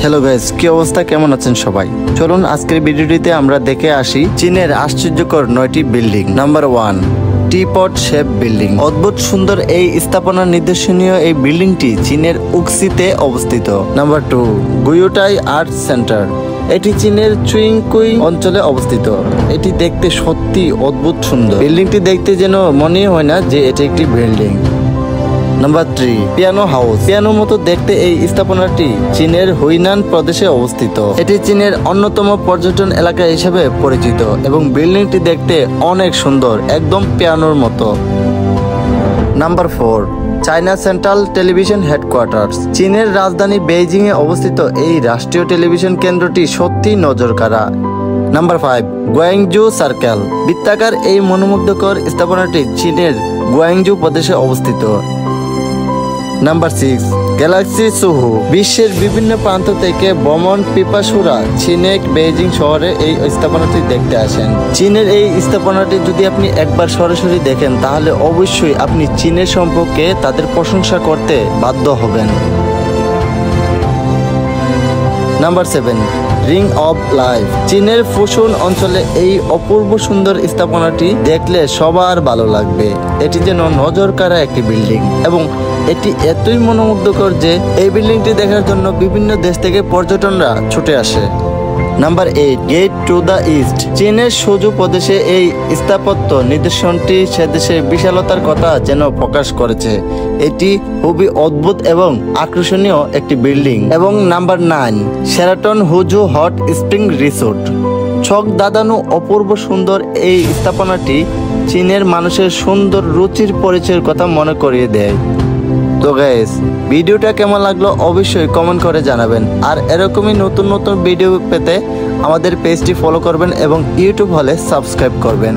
Hello guys, কি অবস্থা, কেমন আছেন সবাই? চলুন আজকের ভিডিওটিতে আমরা দেখে আসি চীনের আশ্চর্যকর 9টি building. Number 1, teapot shape building. অদ্ভুত সুন্দর এই স্থাপনার নিদর্শনীয় এই বিল্ডিংটি চীনের উক্সিতে অবস্থিত। নাম্বার 2, গুইউটাই আর্ট সেন্টার। এটি চীনের চুইংকুই অঞ্চলে অবস্থিত। এটি দেখতে সত্যি অদ্ভুত সুন্দর। বিল্ডিংটি দেখতে যেন মনে হয় না যে এটি একটি বিল্ডিং। Number 3, piano house. পিয়ানোর মতো দেখতে এই স্থাপনাটি চীনের হুইনান প্রদেশে অবস্থিত। এটি চীনের অন্যতম পর্যটন এলাকা হিসেবে পরিচিত এবং বিল্ডিংটি দেখতে অনেক সুন্দর, একদম পিয়ানোর মতো। Number 4, China central television headquarters. চীনের রাজধানী বেইজিং এ অবস্থিত এই রাষ্ট্রীয় টেলিভিশন কেন্দ্রটি সত্যি নজরকাড়া। Number 5, Guangzhou circle. বৃত্তাকার এই মনোমুগ্ধকর স্থাপনাটি চীনের গুয়াংজু প্রদেশে অবস্থিত। Number 6, Galaxy Soho. বিশ্বের বিভিন্ন প্রান্ত থেকে ভ্রমণ পিপাসুরা চীনে বেইজিং শহরে এই স্থাপনাটি দেখতে আসেন। চীনের এই স্থাপনাটি যদি আপনি একবার সরাসরি দেখেন তাহলে অবশ্যই আপনি চীনের সম্পর্কে তাদের প্রশংসা করতে বাধ্য হবেন। Number 7, ring of life. চীনের ফুসুন অঞ্চলে এই অপূর্ব সুন্দর স্থাপনাটি দেখলে সবার ভালো লাগবে। এটি যেন নজরকাড়া একটি বিল্ডিং এবং এটি এতই মনোমুগ্ধকর যে এই বিল্ডিংটি দেখার জন্য বিভিন্ন দেশ থেকে পর্যটকরা ছুটে আসে। Number 8, Gate to the East. চীনের সুজু প্রদেশে এই স্থাপত্য নিদর্শনটি সে দেশের বিশালতার কথা যেন প্রকাশ করেছে। এটি খুবই অদ্ভুত এবং আকর্ষণীয় একটি বিল্ডিং। এবং number 9, Sheraton Huzhou hot spring resort. চোখ দাদানো অপূর্ব সুন্দর এই স্থাপনাটি চীনের মানুষের সুন্দর রুচির পরিচয়ের কথা মনে করিয়ে দেয়। তো গাইস, ভিডিওটা কেমন লাগলো অবশ্যই কমেন্ট করে জানাবেন। আর এরকমই নতুন নতুন ভিডিও পেতে আমাদের পেজটি ফলো করবেন এবং ইউটিউব হলে সাবস্ক্রাইব করবেন।